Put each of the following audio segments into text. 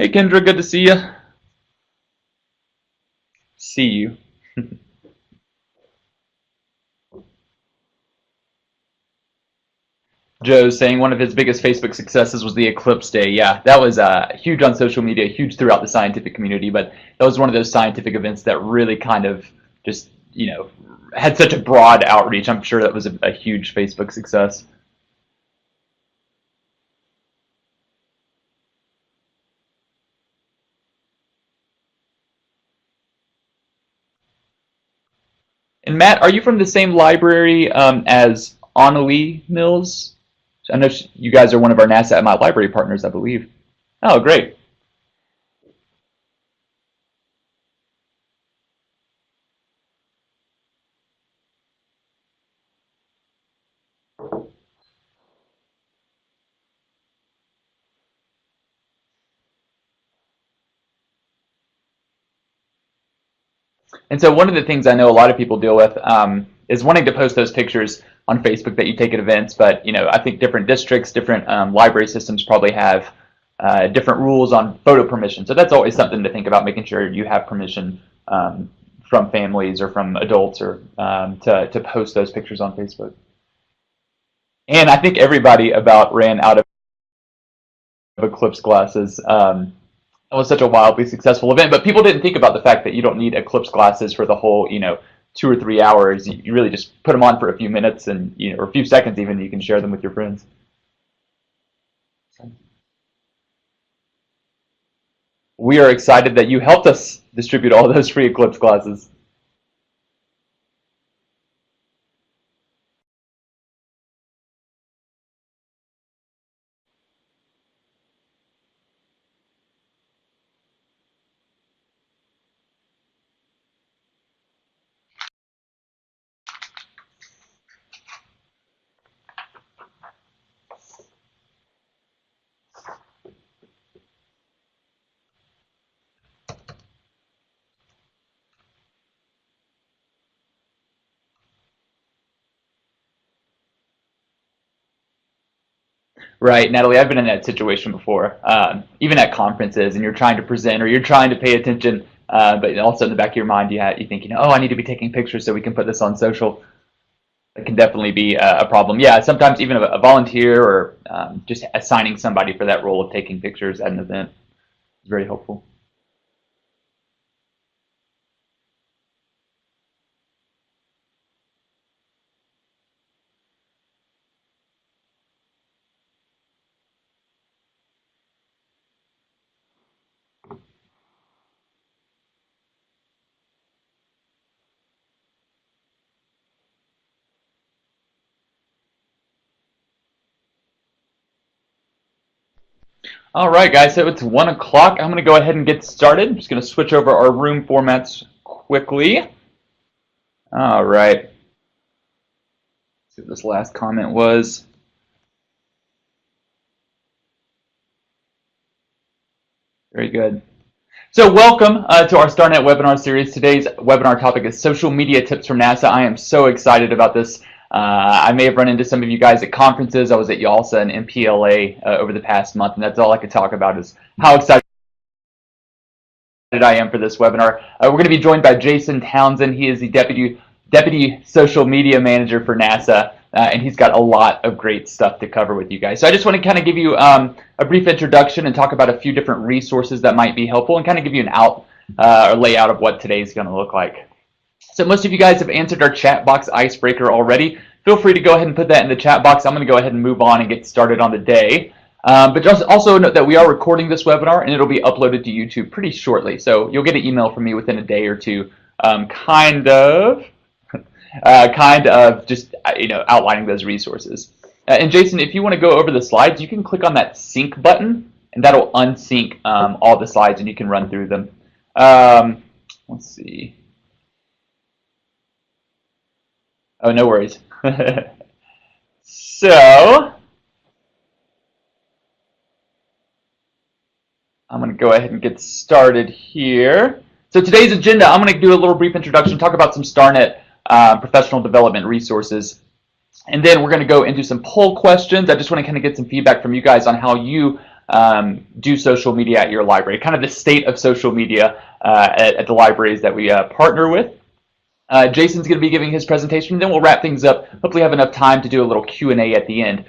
Hey Kendra, good to see you. See you. Joe's saying one of his biggest Facebook successes was the Eclipse Day. Yeah, that was huge on social media, huge throughout the scientific community, but that was one of those scientific events that really kind of just, had such a broad outreach. I'm sure that was a huge Facebook success. And Matt, are you from the same library as Annalie Mills? I know you guys are one of our NASA at My Library partners, I believe. Oh, great. And so one of the things I know a lot of people deal with is wanting to post those pictures on Facebook that you take at events. But I think different districts, different library systems probably have different rules on photo permission. So that's always something to think about, making sure you have permission from families or from adults or to post those pictures on Facebook. And I think everybody about ran out of Eclipse glasses. It was such a wildly successful event, but people didn't think about the fact that you don't need Eclipse glasses for the whole, 2 or 3 hours. You really just put them on for a few minutes and, or a few seconds even, you can share them with your friends. We are excited that you helped us distribute all those free Eclipse glasses. Right, Natalie, I've been in that situation before, even at conferences, and you're trying to present or you're trying to pay attention, but also in the back of your mind, you think, oh, I need to be taking pictures so we can put this on social. It can definitely be a problem. Yeah, sometimes even a volunteer or just assigning somebody for that role of taking pictures at an event is very helpful. All right, guys, so it's 1 o'clock. I'm going to go ahead and get started. I'm just going to switch over our room formats quickly. All right. Let's see what this last comment was. Very good. So welcome to our StarNet webinar series. Today's webinar topic is social media tips from NASA. I am so excited about this. I may have run into some of you guys at conferences. I was at YALSA and MPLA over the past month, and that's all I could talk about is how excited I am for this webinar. We're going to be joined by Jason Townsend. He is the Deputy Social Media Manager for NASA, and he's got a lot of great stuff to cover with you guys. So I just want to kind of give you a brief introduction and talk about a few different resources that might be helpful and kind of give you an or layout of what today's going to look like. So most of you guys have answered our chat box icebreaker already. Feel free to go ahead and put that in the chat box. I'm going to go ahead and move on and get started on the day. But just also note that we are recording this webinar and it'll be uploaded to YouTube pretty shortly. So you'll get an email from me within a day or two, kind of just outlining those resources. And Jason, if you want to go over the slides, you can click on that sync button and that'll unsync all the slides and you can run through them. Let's see. Oh, no worries. So I'm going to go ahead and get started here. So today's agenda, I'm going to do a little brief introduction, talk about some StarNet professional development resources. And then we're going to go into some poll questions. I just want to kind of get some feedback from you guys on how you do social media at your library, kind of the state of social media at the libraries that we partner with. Jason's going to be giving his presentation, then we'll wrap things up. Hopefully have enough time to do a little Q&A at the end.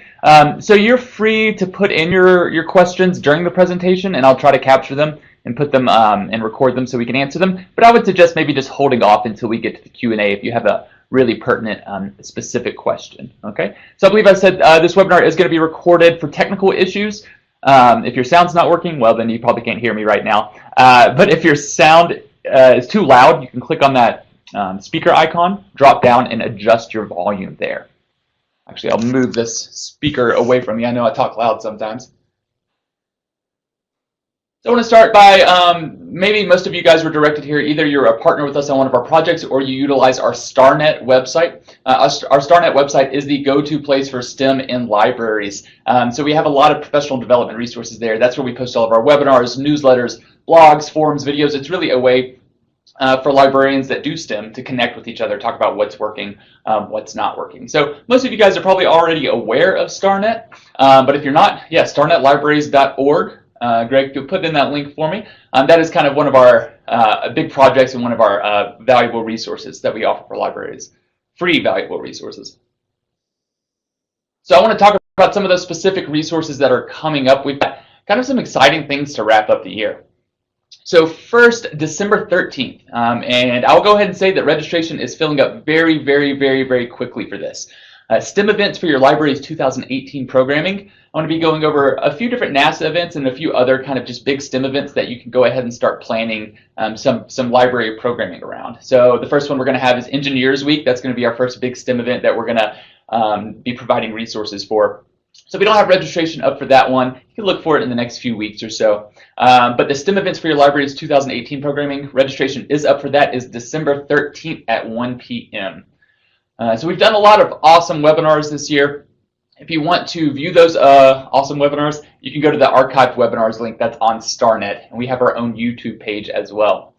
So you're free to put in your questions during the presentation, and I'll try to capture them and put them and record them so we can answer them. But I would suggest maybe just holding off until we get to the Q&A if you have a really pertinent specific question. Okay. So I believe I said this webinar is going to be recorded for technical issues. If your sound's not working, well, then you probably can't hear me right now. But if your sound is too loud, you can click on that speaker icon, drop down, and adjust your volume there. Actually, I'll move this speaker away from me. I know I talk loud sometimes. So I want to start by, maybe most of you guys were directed here, either you're a partner with us on one of our projects or you utilize our StarNet website. Our StarNet website is the go-to place for STEM in libraries. So we have a lot of professional development resources there. That's where we post all of our webinars, newsletters, blogs, forums, videos. It's really a way for librarians that do STEM to connect with each other, talk about what's working, what's not working. So most of you guys are probably already aware of StarNet, but if you're not, yeah, starnetlibraries.org. Greg, you'll put in that link for me. That is kind of one of our big projects and one of our valuable resources that we offer for libraries, free valuable resources. So I want to talk about some of those specific resources that are coming up. We've got kind of some exciting things to wrap up the year. So first, December 13th, and I'll go ahead and say that registration is filling up very, very, very, very quickly for this. STEM events for your library's 2018 programming. I want to be going over a few different NASA events and a few other kind of just big STEM events that you can go ahead and start planning some library programming around. So the first one we're going to have is Engineers Week. That's going to be our first big STEM event that we're going to be providing resources for. So we don't have registration up for that one. You can look for it in the next few weeks or so. But the STEM events for your library's 2018 programming, registration is up for that, is December 13th at 1 p.m. So we've done a lot of awesome webinars this year. If you want to view those awesome webinars, you can go to the archived webinars link that's on StarNet, and we have our own YouTube page as well.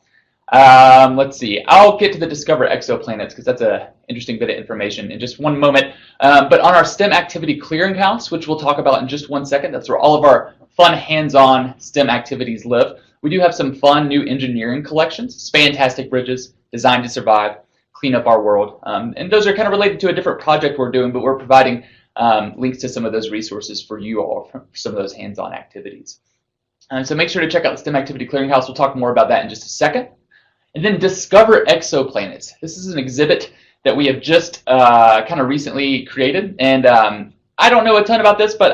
Let's see, I'll get to the Discover Exoplanets because that's an interesting bit of information in just one moment. But on our STEM Activity Clearinghouse, which we'll talk about in just 1 second, that's where all of our fun hands-on STEM activities live. We do have some fun new engineering collections, Fantastic Bridges, Designed to Survive, Clean Up Our World. And those are kind of related to a different project we're doing, but we're providing links to some of those resources for you all for some of those hands-on activities. So make sure to check out the STEM Activity Clearinghouse. We'll talk more about that in just a second. And then Discover Exoplanets. This is an exhibit that we have just kind of recently created. And I don't know a ton about this, but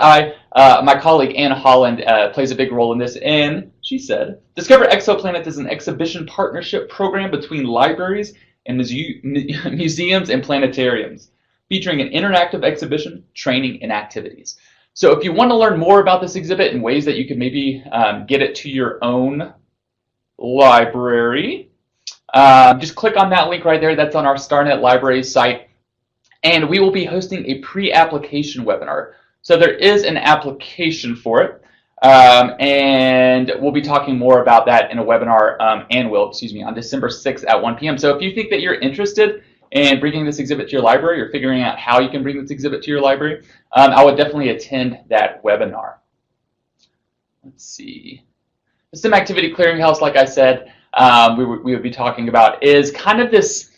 my colleague Anna Holland plays a big role in this. And she said, Discover Exoplanets is an exhibition partnership program between libraries and museums and planetariums, featuring an interactive exhibition, training, and activities. So if you want to learn more about this exhibit and ways that you can maybe get it to your own library, just click on that link right there. That's on our StarNet Library site. And we will be hosting a pre-application webinar. So there is an application for it. And we'll be talking more about that in a webinar, on December 6th at 1 p.m. So if you think that you're interested in bringing this exhibit to your library or figuring out how you can bring this exhibit to your library, I would definitely attend that webinar. Let's see. The STEM Activity Clearinghouse, like I said, we would be talking about is kind of this,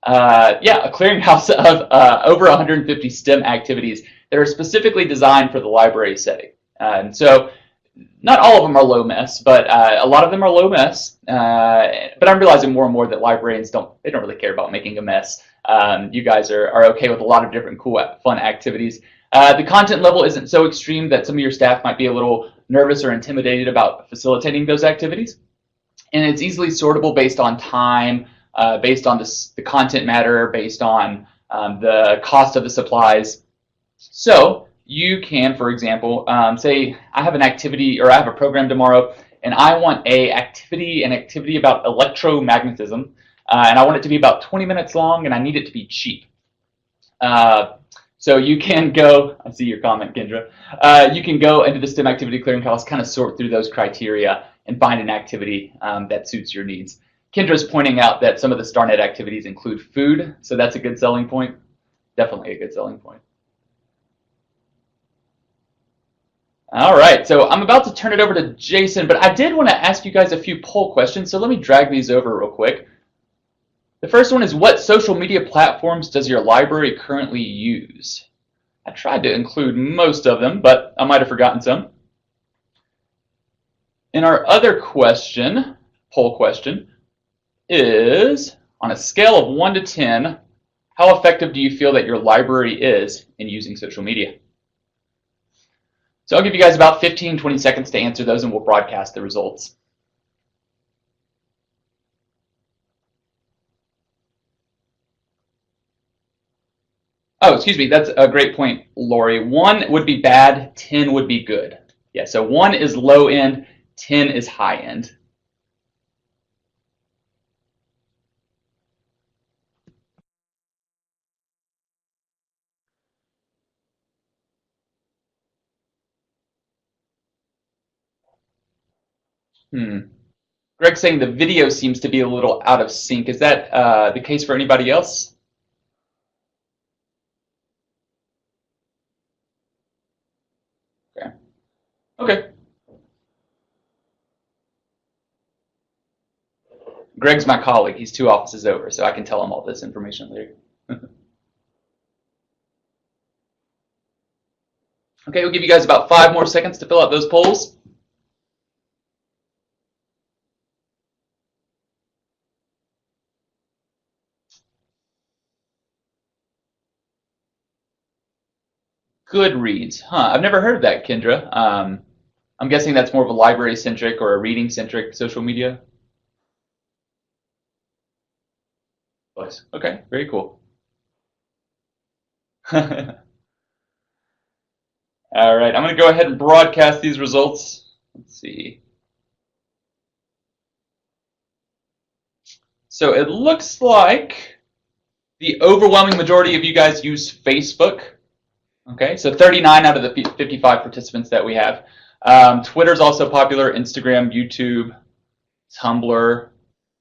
a clearinghouse of over 150 STEM activities that are specifically designed for the library setting. And so not all of them are low mess, but a lot of them are low mess. But I'm realizing more and more that librarians don't really care about making a mess. You guys are okay with a lot of different cool, fun activities. The content level isn't so extreme that some of your staff might be a little nervous or intimidated about facilitating those activities. And it's easily sortable based on time, based on the content matter, based on the cost of the supplies. So you can, for example, say I have an activity or I have a program tomorrow and I want an activity about electromagnetism, and I want it to be about 20 minutes long and I need it to be cheap. So you can go, I see your comment, Kendra, you can go into the STEM Activity Clearinghouse, kind of sort through those criteria and find an activity that suits your needs. Kendra's pointing out that some of the StarNet activities include food, so that's a good selling point. Definitely a good selling point. All right, so I'm about to turn it over to Jason, but I did want to ask you guys a few poll questions, so let me drag these over real quick. The first one is, what social media platforms does your library currently use? I tried to include most of them, but I might have forgotten some. And our other question, poll question, is, on a scale of 1 to 10, how effective do you feel that your library is in using social media? So I'll give you guys about 15, 20 seconds to answer those, and we'll broadcast the results. Oh, excuse me, that's a great point, Lori. 1 would be bad, 10 would be good. Yeah, so 1 is low end, 10 is high end. Greg's saying the video seems to be a little out of sync. Is that the case for anybody else? Okay. Okay. Greg's my colleague. He's 2 offices over, so I can tell him all this information later. Okay, we'll give you guys about 5 more seconds to fill out those polls. Goodreads. Huh, I've never heard of that, Kendra. I'm guessing that's more of a library-centric or a reading-centric social media. Place. Okay, very cool. All right, I'm going to go ahead and broadcast these results. Let's see. So it looks like the overwhelming majority of you guys use Facebook. Okay, so 39 out of the 55 participants that we have. Twitter's also popular, Instagram, YouTube, Tumblr,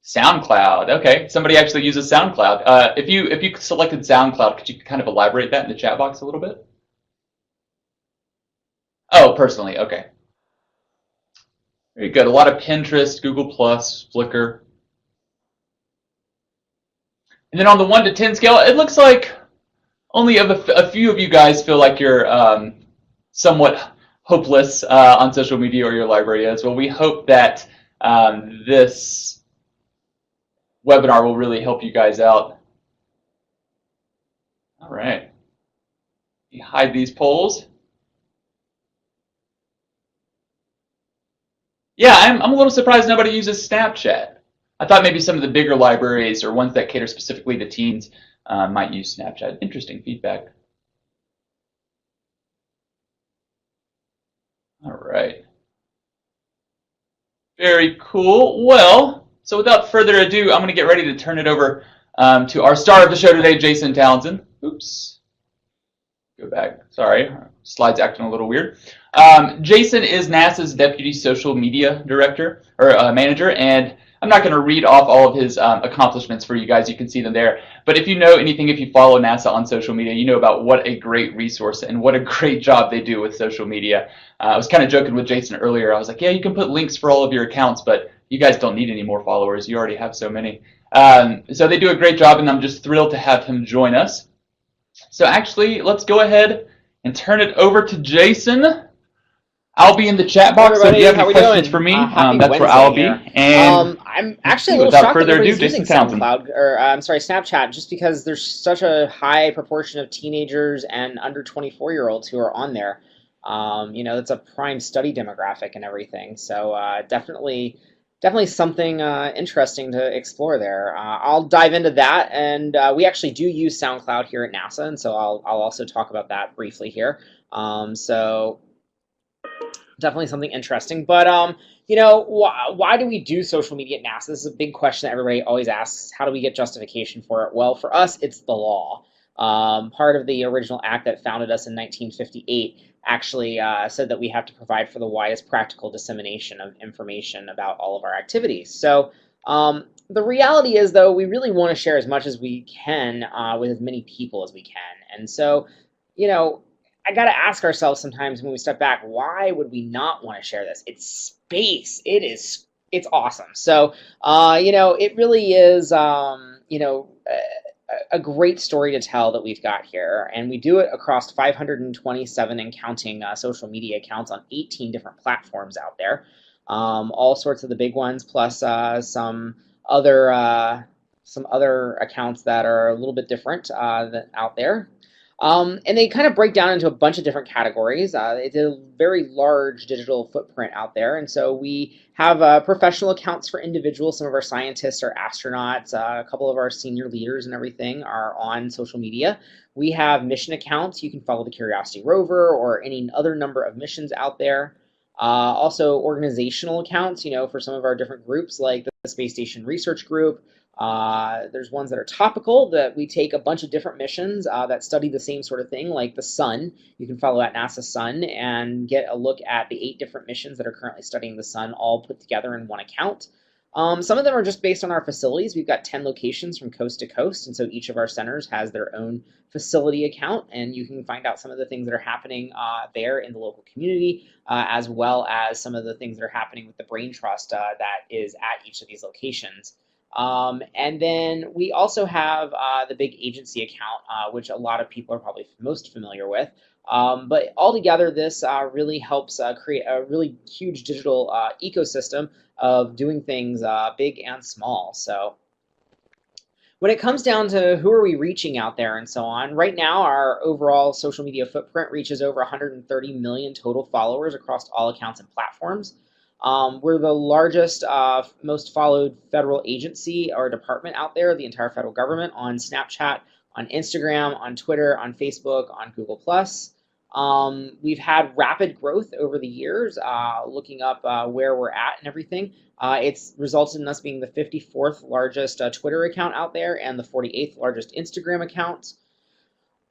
SoundCloud. Okay, somebody actually uses SoundCloud. If you selected SoundCloud, could you kind of elaborate that in the chat box a little bit? Oh, personally, okay. Very good. A lot of Pinterest, Google+, Flickr. And then on the 1 to 10 scale, it looks like only a few of you guys feel like you're somewhat hopeless on social media, or your library is. Well, we hope that this webinar will really help you guys out. All right. You hide these polls. Yeah, I'm a little surprised nobody uses Snapchat. I thought maybe some of the bigger libraries or ones that cater specifically to teens might use Snapchat. Interesting feedback. All right. Very cool. Well, so without further ado, I'm going to get ready to turn it over to our star of the show today, Jason Townsend. Oops. Go back. Sorry. Slide's acting a little weird. Jason is NASA's Deputy Social Media Director, or Manager, and I'm not going to read off all of his accomplishments for you guys. You can see them there. But if you know anything, if you follow NASA on social media, you know about what a great resource and what a great job they do with social media. I was kind of joking with Jason earlier. I was like, yeah, you can put links for all of your accounts, but you guys don't need any more followers. You already have so many. So they do a great job, and I'm just thrilled to have him join us. So actually, let's go ahead and turn it over to Jason. I'll be in the chat box, so if you have any questions for me, that's where I'll be. And I'm actually a little without shocked further that ado, everybody's using Jason Townsend. SoundCloud, or I'm sorry, Snapchat, just because there's such a high proportion of teenagers and under 24-year-olds who are on there. You know, it's a prime study demographic and everything. So definitely something interesting to explore there. I'll dive into that, and we actually do use SoundCloud here at NASA, and so I'll also talk about that briefly here. So definitely something interesting. But you know, why do we do social media at NASA? This is a big question that everybody always asks. How do we get justification for it? Well, for us, it's the law. Part of the original act that founded us in 1958 actually said that we have to provide for the widest practical dissemination of information about all of our activities. So the reality is, though, we really want to share as much as we can with as many people as we can. And so, you know, I got to ask ourselves sometimes when we step back, why would we not want to share this? It's space. It's awesome. So, it really is, a great story to tell that we've got here. And we do it across 527 and counting social media accounts on 18 different platforms out there. All sorts of the big ones, plus other, uh, some other accounts that are a little bit different out there. And they kind of break down into a bunch of different categories. It's a very large digital footprint out there. And so we have professional accounts for individuals. Some of our scientists are astronauts. A couple of our senior leaders and everything are on social media. We have mission accounts. You can follow the Curiosity rover or any other number of missions out there. Also, organizational accounts, for some of our different groups like the Space Station Research Group. There's ones that are topical that we take a bunch of different missions that study the same sort of thing, like the sun. You can follow at NASA Sun and get a look at the 8 different missions that are currently studying the sun, all put together in one account. Some of them are just based on our facilities. We've got 10 locations from coast to coast, and so each of our centers has their own facility account, and you can find out some of the things that are happening there in the local community, as well as some of the things that are happening with the Brain Trust that is at each of these locations. And then we also have the big agency account, which a lot of people are probably most familiar with. But altogether, this really helps create a really huge digital ecosystem of doing things big and small. So when it comes down to who are we reaching out there and so on, right now our overall social media footprint reaches over 130 million total followers across all accounts and platforms. We're the largest, most followed federal agency or department out there, the entire federal government, on Snapchat, on Instagram, on Twitter, on Facebook, on Google+. We've had rapid growth over the years, looking up where we're at and everything. It's resulted in us being the 54th largest Twitter account out there and the 48th largest Instagram account.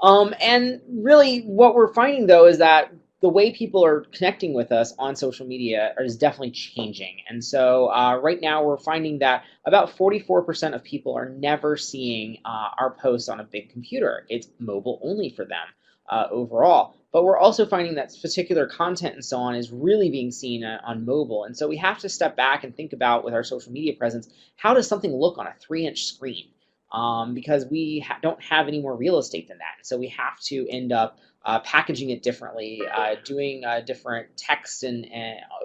And really, what we're finding though is that the way people are connecting with us on social media is definitely changing. And so right now we're finding that about 44% of people are never seeing our posts on a big computer. It's mobile only for them overall. But we're also finding that particular content and so on is really being seen on mobile. And so we have to step back and think about, with our social media presence, how does something look on a 3-inch screen? Because we don't have any more real estate than that. So we have to end up packaging it differently, doing different text and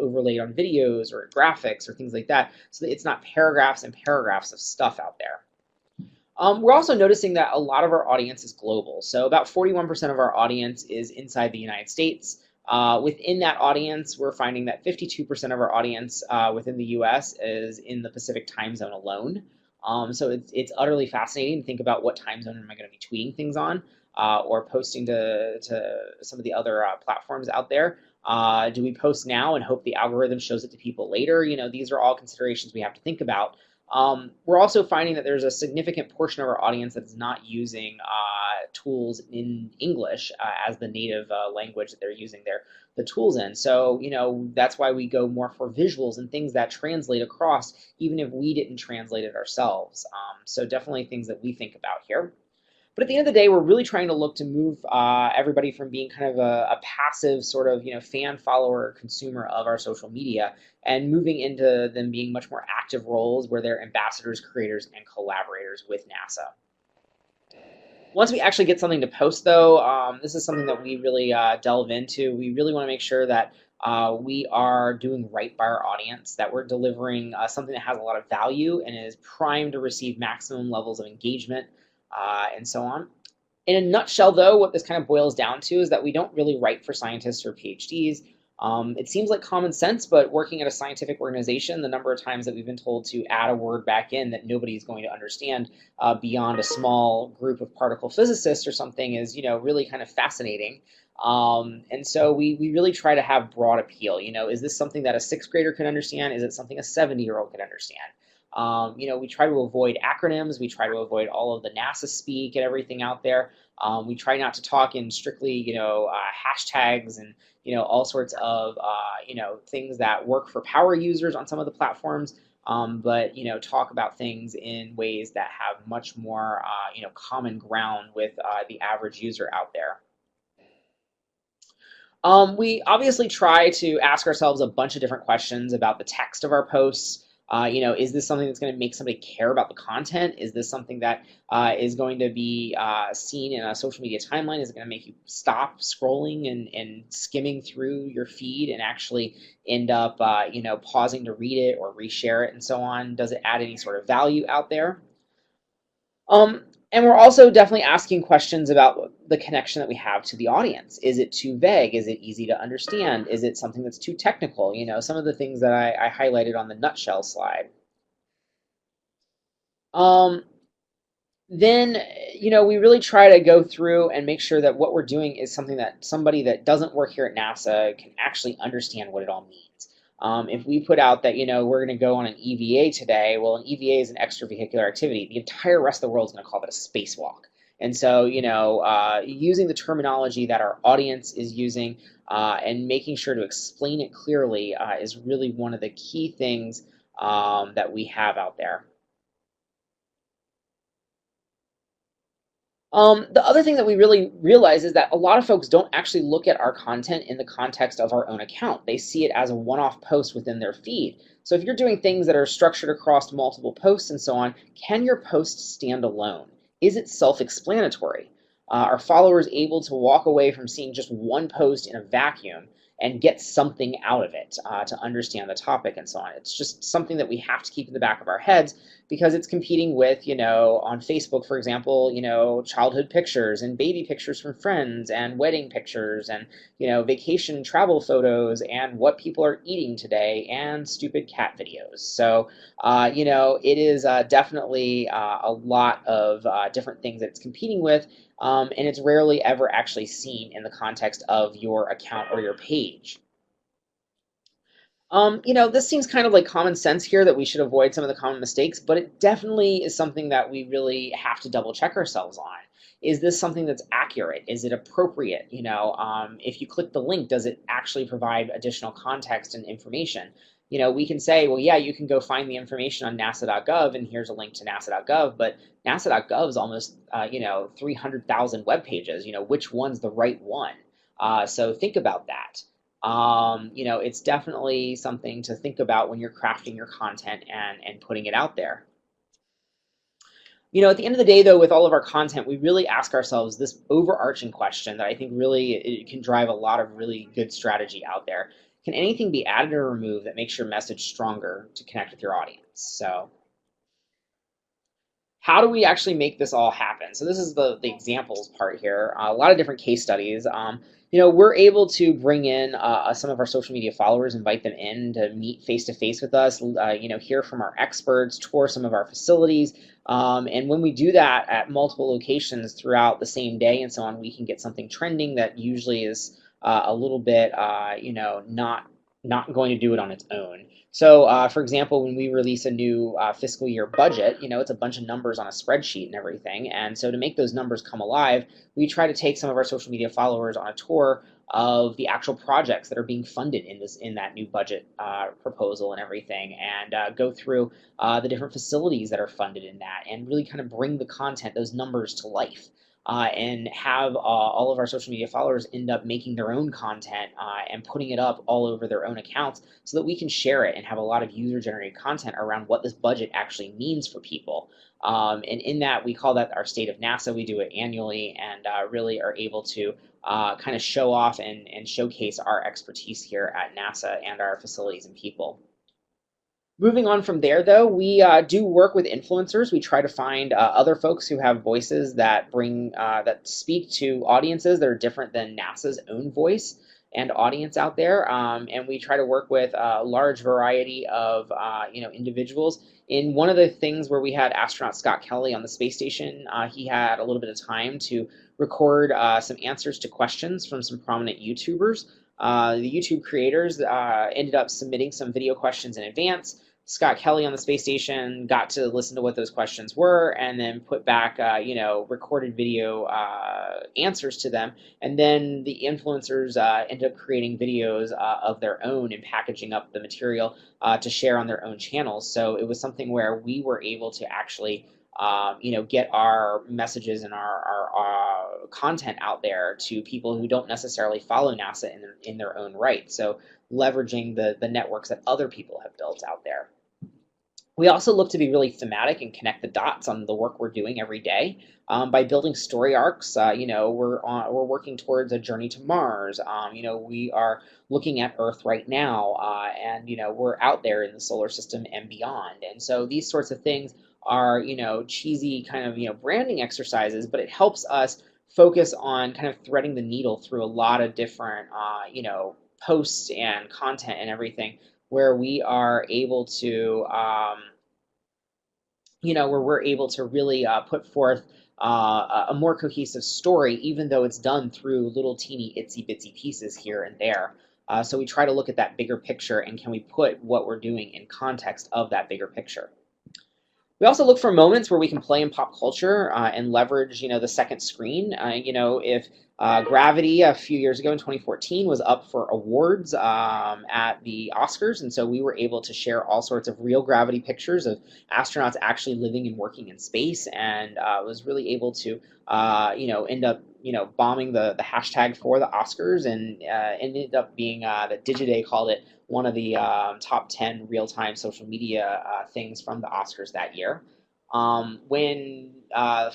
overlaid on videos or graphics or things like that, so that it's not paragraphs and paragraphs of stuff out there. We're also noticing that a lot of our audience is global. So about 41% of our audience is inside the United States. Within that audience, we're finding that 52% of our audience within the US is in the Pacific time zone alone. So it's utterly fascinating to think about what time zone am I going to be tweeting things on or posting to some of the other platforms out there. Do we post now and hope the algorithm shows it to people later? These are all considerations we have to think about. We're also finding that there's a significant portion of our audience that is not using tools in English as the native language that they're using the tools in. So, that's why we go more for visuals and things that translate across, even if we didn't translate it ourselves. So definitely things that we think about here. But at the end of the day, we're really trying to look to move everybody from being kind of a passive sort of fan follower consumer of our social media and moving into them being much more active roles where they're ambassadors, creators, and collaborators with NASA. Once we actually get something to post, though, this is something that we really delve into. We really want to make sure that we are doing right by our audience, that we're delivering something that has a lot of value and is primed to receive maximum levels of engagement and so on. In a nutshell, though, what this kind of boils down to is that we don't really write for scientists or PhDs. It seems like common sense, but working at a scientific organization, the number of times that we've been told to add a word back in that nobody's going to understand beyond a small group of particle physicists or something is, really kind of fascinating. And so we really try to have broad appeal. Is this something that a 6th grader can understand? Is it something a 70-year-old can understand? We try to avoid acronyms. We try to avoid all of the NASA speak and everything out there. We try not to talk in strictly, hashtags and, all sorts of, things that work for power users on some of the platforms. But, talk about things in ways that have much more, common ground with the average user out there. We obviously try to ask ourselves a bunch of different questions about the text of our posts. Is this something that's going to make somebody care about the content? Is this something that is going to be seen in a social media timeline? Is it going to make you stop scrolling and skimming through your feed and actually end up, pausing to read it or reshare it and so on? Does it add any sort of value out there? Um, and we're also definitely asking questions about the connection that we have to the audience. Is it too vague? Is it easy to understand? Is it something that's too technical? Some of the things that I highlighted on the nutshell slide. Um, then, we really try to go through and make sure that what we're doing is something that somebody that doesn't work here at NASA can actually understand what it all means. If we put out that, we're going to go on an EVA today, well, an EVA is an extravehicular activity. The entire rest of the world is going to call that a spacewalk. And so, using the terminology that our audience is using and making sure to explain it clearly is really one of the key things that we have out there. The other thing that we really realize is that a lot of folks don't actually look at our content in the context of our own account. They see it as a one-off post within their feed. So if you're doing things that are structured across multiple posts and so on, can your post stand alone? Is it self-explanatory? Are followers able to walk away from seeing just one post in a vacuum and get something out of it to understand the topic and so on? It's just something that we have to keep in the back of our heads because it's competing with, on Facebook, for example, childhood pictures and baby pictures from friends and wedding pictures and, vacation travel photos and what people are eating today and stupid cat videos. So, it is definitely a lot of different things that it's competing with, and it's rarely ever actually seen in the context of your account or your page. This seems kind of like common sense here that we should avoid some of the common mistakes, but it definitely is something that we really have to double check ourselves on. Is this something that's accurate? Is it appropriate? If you click the link, does it actually provide additional context and information? We can say, well, yeah, you can go find the information on nasa.gov, and here's a link to nasa.gov, but nasa.gov is almost, 300,000 web pages. Which one's the right one? So think about that. It's definitely something to think about when you're crafting your content and putting it out there. At the end of the day, though, with all of our content, we really ask ourselves this overarching question that I think really it can drive a lot of really good strategy out there. Can anything be added or removed that makes your message stronger to connect with your audience? So how do we actually make this all happen? So this is the examples part here. A lot of different case studies. We're able to bring in some of our social media followers, invite them in to meet face to face with us, hear from our experts, tour some of our facilities. And when we do that at multiple locations throughout the same day and so on, we can get something trending that usually is a little bit, not going to do it on its own. So, for example, when we release a new fiscal year budget, it's a bunch of numbers on a spreadsheet and everything. And so to make those numbers come alive, we try to take some of our social media followers on a tour of the actual projects that are being funded in that new budget proposal and everything, and go through the different facilities that are funded in that, and really kind of bring the content, those numbers to life. And have all of our social media followers end up making their own content and putting it up all over their own accounts so that we can share it and have a lot of user-generated content around what this budget actually means for people. And in that, we call that our State of NASA. We do it annually and really are able to kind of show off and showcase our expertise here at NASA and our facilities and people. Moving on from there, though, we do work with influencers. We try to find other folks who have voices that that speak to audiences that are different than NASA's own voice and audience out there. And we try to work with a large variety of individuals. In one of the things where we had astronaut Scott Kelly on the space station, he had a little bit of time to record some answers to questions from some prominent YouTubers. The YouTube creators ended up submitting some video questions in advance. Scott Kelly on the space station got to listen to what those questions were and then put back, recorded video answers to them. And then the influencers ended up creating videos of their own and packaging up the material to share on their own channels. So it was something where we were able to actually get our messages and our content out there to people who don't necessarily follow NASA in their own right. So leveraging the networks that other people have built out there. We also look to be really thematic and connect the dots on the work we're doing every day by building story arcs. We're working towards a journey to Mars. We are looking at Earth right now, and we're out there in the solar system and beyond. And so these sorts of things are cheesy kind of branding exercises, but it helps us focus on kind of threading the needle through a lot of different posts and content and everything where we are able to, where we're able to really put forth a more cohesive story, even though it's done through little teeny itsy bitsy pieces here and there. So we try to look at that bigger picture and can we put what we're doing in context of that bigger picture. We also look for moments where we can play in pop culture and leverage, the second screen. If Gravity a few years ago in 2014 was up for awards at the Oscars, and so we were able to share all sorts of real gravity pictures of astronauts actually living and working in space, and was really able to, end up, bombing the hashtag for the Oscars, and ended up being that Digiday called it one of the top 10 real-time social media things from the Oscars that year. When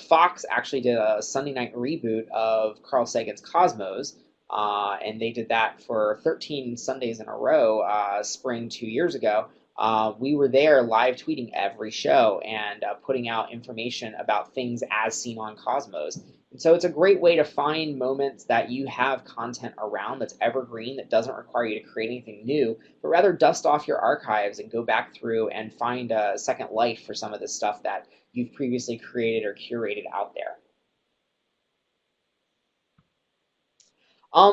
Fox actually did a Sunday night reboot of Carl Sagan's Cosmos, and they did that for 13 Sundays in a row, spring 2 years ago. We were there live tweeting every show and putting out information about things as seen on Cosmos. And so it's a great way to find moments that you have content around that's evergreen, that doesn't require you to create anything new, but rather dust off your archives and go back through and find a second life for some of the stuff that you've previously created or curated out there.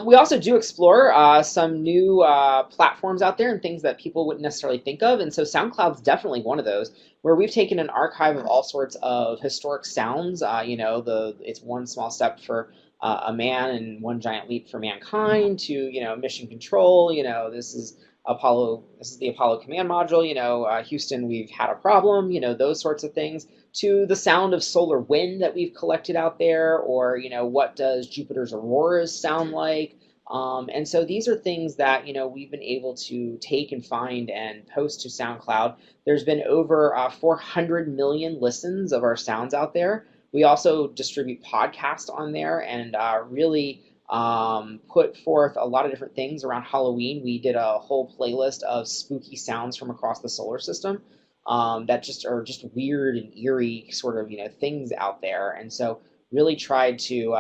We also do explore some new platforms out there and things that people wouldn't necessarily think of. And so SoundCloud's definitely one of those, where we've taken an archive of all sorts of historic sounds. It's one small step for a man and one giant leap for mankind to, mission control. This is the Apollo command module. Houston, we've had a problem. Those sorts of things, to the sound of solar wind that we've collected out there, or what does Jupiter's auroras sound like. And so these are things that we've been able to take and find and post to SoundCloud. There's been over 400 million listens of our sounds out there. We also distribute podcasts on there and really put forth a lot of different things around Halloween. We did a whole playlist of spooky sounds from across the solar system that just are just weird and eerie sort of things out there. And so really tried to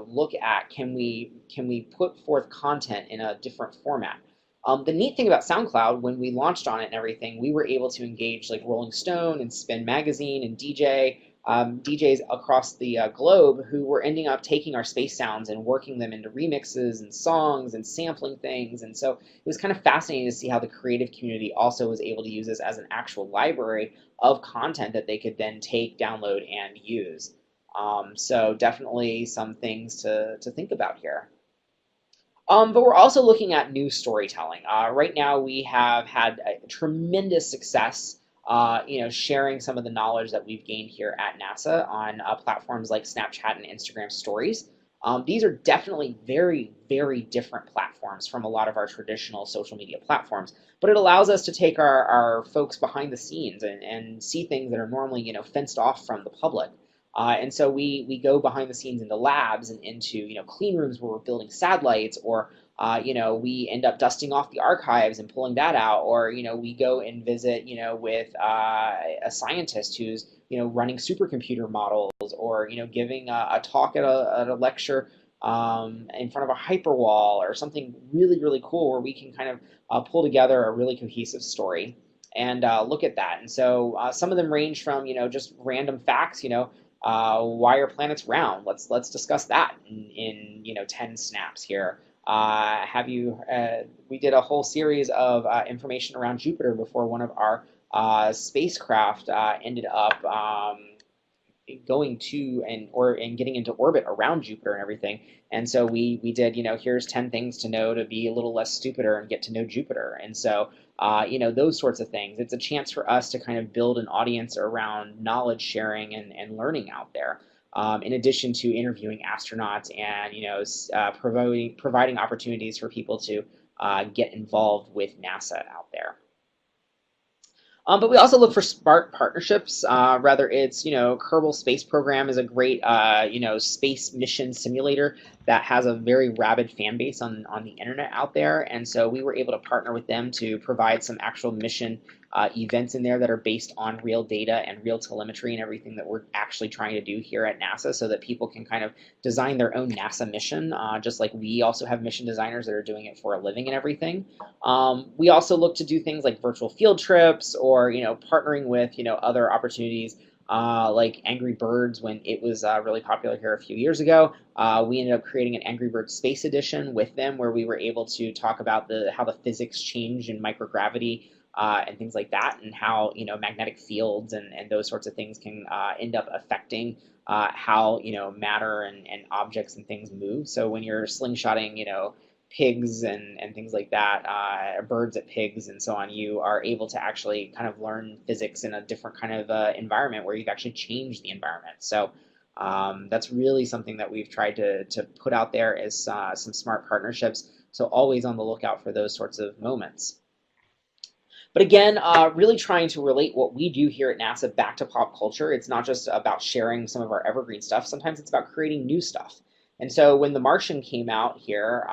look at, can we put forth content in a different format. The neat thing about SoundCloud, when we launched on it and everything, we were able to engage like Rolling Stone and Spin Magazine and DJs across the globe who were ending up taking our space sounds and working them into remixes and songs and sampling things. And so it was kind of fascinating to see how the creative community also was able to use this as an actual library of content that they could then take, download, and use. So definitely some things to think about here. But we're also looking at new storytelling. Right now we have had a tremendous success sharing some of the knowledge that we've gained here at NASA on platforms like Snapchat and Instagram Stories. These are definitely very, very different platforms from a lot of our traditional social media platforms, but it allows us to take our folks behind the scenes and see things that are normally fenced off from the public. And so we go behind the scenes into labs and into clean rooms where we're building satellites, or we end up dusting off the archives and pulling that out, or we go and visit with a scientist who's running supercomputer models, or giving a talk at a lecture in front of a hyperwall, or something really, really cool where we can kind of pull together a really cohesive story and look at that. And so some of them range from just random facts. Why are planets round? Let's discuss that in 10 snaps here. We did a whole series of information around Jupiter before one of our spacecraft ended up going to and getting into orbit around Jupiter and everything. And so we did, here's 10 things to know to be a little less stupider and get to know Jupiter. And so those sorts of things. It's a chance for us to kind of build an audience around knowledge sharing and learning out there. In addition to interviewing astronauts and providing opportunities for people to get involved with NASA out there. But we also look for smart partnerships. Rather, it's Kerbal Space Program is a great space mission simulator that has a very rabid fan base on the internet out there, and so we were able to partner with them to provide some actual mission events in there that are based on real data and real telemetry and everything that we're actually trying to do here at NASA, so that people can kind of design their own NASA mission, just like we also have mission designers that are doing it for a living and everything. We also look to do things like virtual field trips or partnering with other opportunities like Angry Birds when it was really popular here a few years ago. We ended up creating an Angry Birds Space Edition with them where we were able to talk about how the physics change in microgravity and things like that, and how magnetic fields and those sorts of things can end up affecting how matter and objects and things move. So when you're slingshotting pigs and things like that, birds at pigs and so on, you are able to actually kind of learn physics in a different kind of environment where you've actually changed the environment. So that's really something that we've tried to put out there as some smart partnerships. So always on the lookout for those sorts of moments. But again, really trying to relate what we do here at NASA back to pop culture. It's not just about sharing some of our evergreen stuff. Sometimes it's about creating new stuff. And so when The Martian came out here,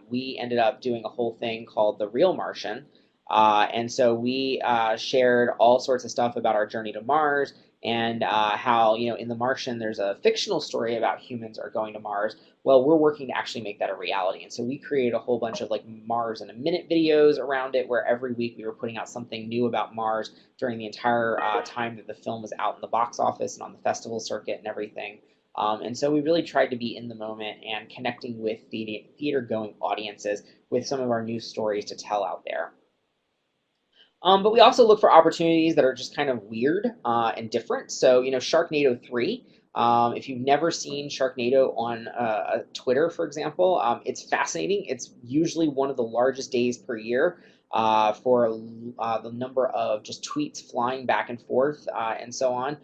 we ended up doing a whole thing called The Real Martian. And so we shared all sorts of stuff about our journey to Mars and how, in The Martian, there's a fictional story about humans are going to Mars. Well, we're working to actually make that a reality. And so we created a whole bunch of like Mars in a minute videos around it, where every week we were putting out something new about Mars during the entire time that the film was out in the box office and on the festival circuit and everything. And so we really tried to be in the moment and connecting with the theater-going audiences with some of our new stories to tell out there. But we also look for opportunities that are just kind of weird and different. So, Sharknado 3, if you've never seen Sharknado on Twitter, for example, it's fascinating. It's usually one of the largest days per year for the number of just tweets flying back and forth and so on.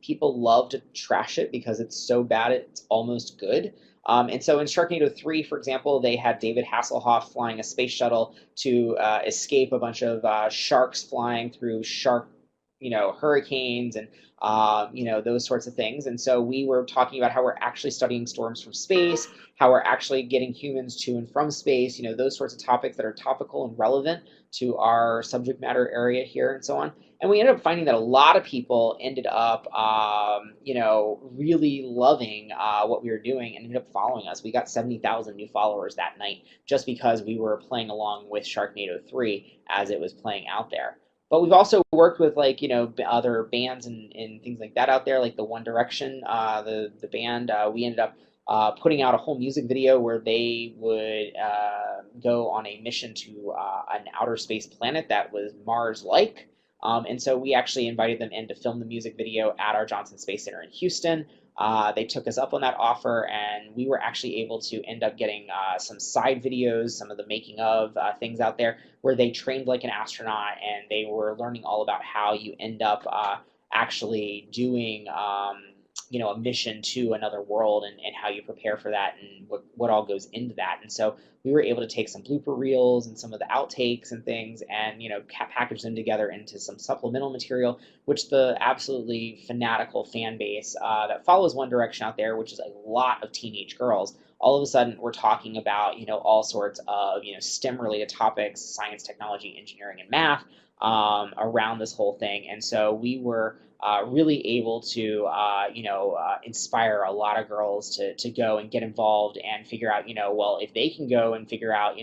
People love to trash it because it's so bad it's almost good. And so in Sharknado 3, for example, they had David Hasselhoff flying a space shuttle to escape a bunch of sharks flying through hurricanes and those sorts of things. And so we were talking about how we're actually studying storms from space, how we're actually getting humans to and from space, those sorts of topics that are topical and relevant to our subject matter area here and so on. And we ended up finding that a lot of people ended up, really loving what we were doing and ended up following us. We got 70,000 new followers that night just because we were playing along with Sharknado 3 as it was playing out there. But we've also worked with other bands and things like that out there, like the One Direction, the band. We ended up putting out a whole music video where they would go on a mission to an outer space planet that was Mars-like. And so we actually invited them in to film the music video at our Johnson Space Center in Houston. They took us up on that offer, and we were actually able to end up getting some side videos, some of the making of things out there, where they trained like an astronaut, and they were learning all about how you end up actually doing a mission to another world and how you prepare for that and what all goes into that. And so we were able to take some blooper reels and some of the outtakes and things and package them together into some supplemental material, which the absolutely fanatical fan base that follows One Direction out there, which is a lot of teenage girls, all of a sudden we're talking about all sorts of STEM related topics, science, technology, engineering, and math around this whole thing. And so we were really able to inspire a lot of girls to go and get involved and figure out well, if they can go and figure out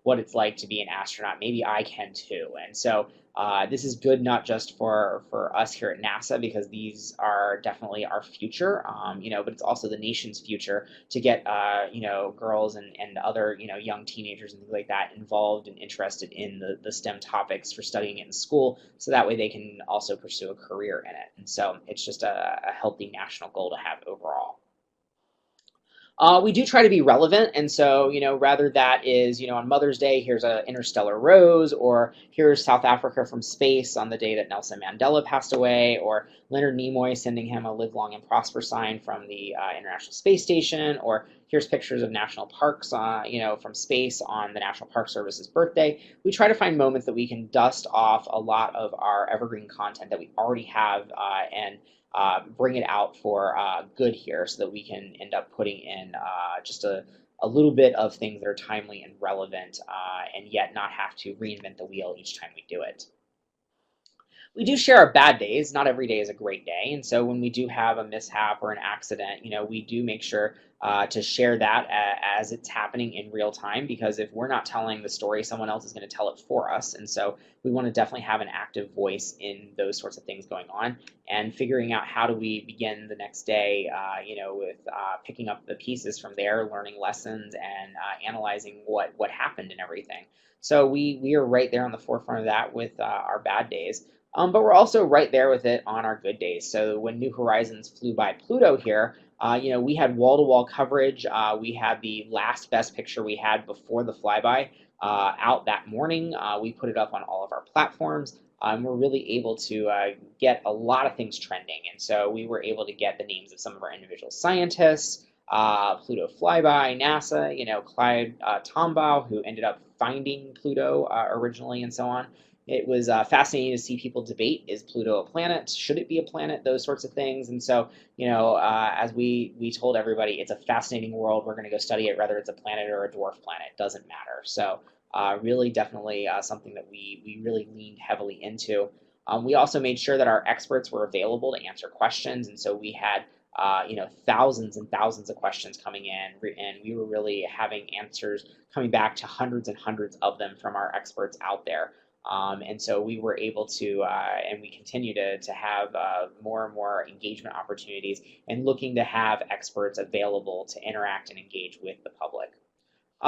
what it's like to be an astronaut, maybe I can too. And so this is good not just for us here at NASA, because these are definitely our future, but it's also the nation's future to get girls and other young teenagers and things like that involved and interested in the STEM topics for studying it in school, so that way they can also pursue a career in it. StarNet. And so it's just a healthy national goal to have overall. We do try to be relevant, and so rather that is on Mother's Day, here's a interstellar rose, or here's South Africa from space on the day that Nelson Mandela passed away, or Leonard Nimoy sending him a live long and prosper sign from the International Space Station, or here's pictures of national parks, from space on the National Park Service's birthday. We try to find moments that we can dust off a lot of our evergreen content that we already have and bring it out for good here so that we can end up putting in just a little bit of things that are timely and relevant and yet not have to reinvent the wheel each time we do it. We do share our bad days. Not every day is a great day. And so when we do have a mishap or an accident, we do make sure to share that as it's happening in real time, because if we're not telling the story, someone else is going to tell it for us. And so we want to definitely have an active voice in those sorts of things going on and figuring out how do we begin the next day, with picking up the pieces from there, learning lessons and analyzing what happened and everything. So we are right there on the forefront of that with our bad days. But we're also right there with it on our good days. So when New Horizons flew by Pluto here, we had wall-to-wall coverage. We had the last best picture we had before the flyby out that morning. We put it up on all of our platforms. We're really able to get a lot of things trending. And so we were able to get the names of some of our individual scientists, Pluto flyby, NASA, Clyde Tombaugh, who ended up finding Pluto originally, and so on. It was fascinating to see people debate, is Pluto a planet? Should it be a planet? Those sorts of things. And so, as we told everybody, it's a fascinating world. We're going to go study it, whether it's a planet or a dwarf planet. It doesn't matter. So really definitely something that we really leaned heavily into. We also made sure that our experts were available to answer questions. And so we had thousands and thousands of questions coming in, and we were really having answers coming back to hundreds and hundreds of them from our experts out there. And so we were able to, and we continue to have more and more engagement opportunities and looking to have experts available to interact and engage with the public.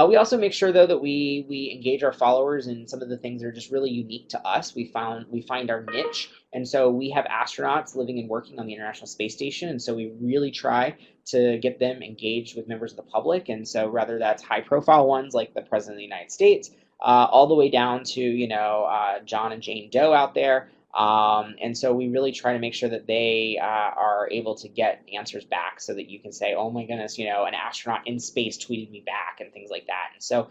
We also make sure, though, that we engage our followers in some of the things that are just really unique to us. We find our niche, and so we have astronauts living and working on the International Space Station, and so we really try to get them engaged with members of the public. And so whether that's high-profile ones like the President of the United States, all the way down to John and Jane Doe out there. And so we really try to make sure that they are able to get answers back so that you can say, oh my goodness, an astronaut in space tweeted me back and things like that. And so,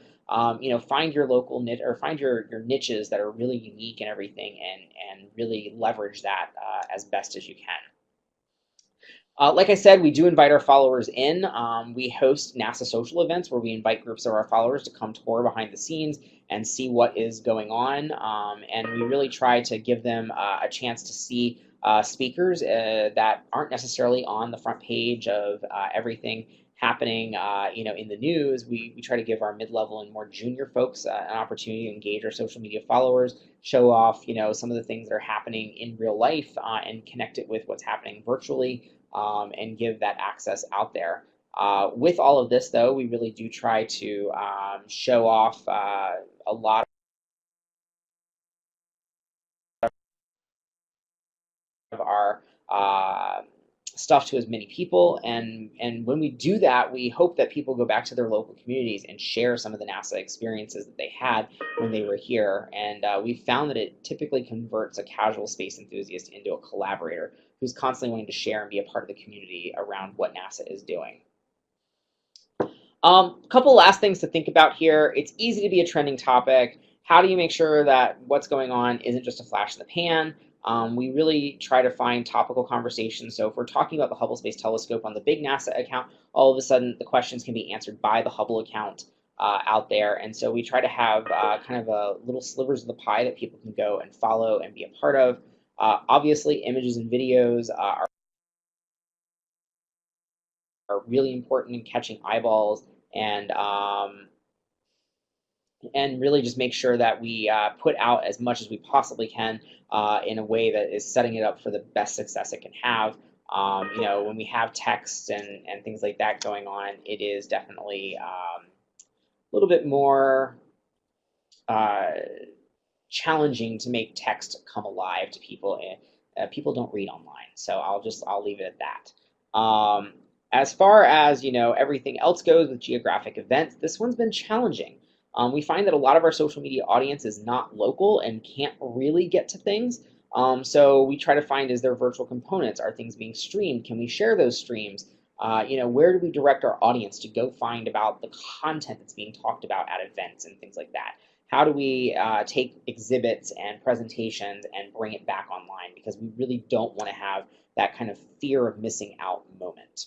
find your local niche or find your niches that are really unique and everything and really leverage that as best as you can. Like I said, we do invite our followers in. We host NASA social events where we invite groups of our followers to come tour behind the scenes and see what is going on. And we really try to give them a chance to see speakers that aren't necessarily on the front page of everything happening in the news. We try to give our mid-level and more junior folks an opportunity to engage our social media followers, show off some of the things that are happening in real life and connect it with what's happening virtually. And give that access out there. With all of this, though, we really do try to show off a lot of our stuff to as many people. And when we do that, we hope that people go back to their local communities and share some of the NASA experiences that they had when they were here. And we found that it typically converts a casual space enthusiast into a collaborator who's constantly wanting to share and be a part of the community around what NASA is doing. Couple last things to think about here. It's easy to be a trending topic. How do you make sure that what's going on isn't just a flash in the pan? We really try to find topical conversations. So if we're talking about the Hubble Space Telescope on the big NASA account, all of a sudden the questions can be answered by the Hubble account out there. And so we try to have kind of a little slivers of the pie that people can go and follow and be a part of. Obviously, images and videos are really important in catching eyeballs and really just make sure that we put out as much as we possibly can in a way that is setting it up for the best success it can have. When we have text and things like that going on, it is definitely a little bit more challenging to make text come alive to people people don't read online. So I'll leave it at that. As far as everything else goes with geographic events, this one's been challenging. We find that a lot of our social media audience is not local and can't really get to things. So we try to find, is there virtual components? Are things being streamed? Can we share those streams? Where do we direct our audience to go find about the content that's being talked about at events and things like that? How do we take exhibits and presentations and bring it back online? Because we really don't want to have that kind of fear of missing out moment.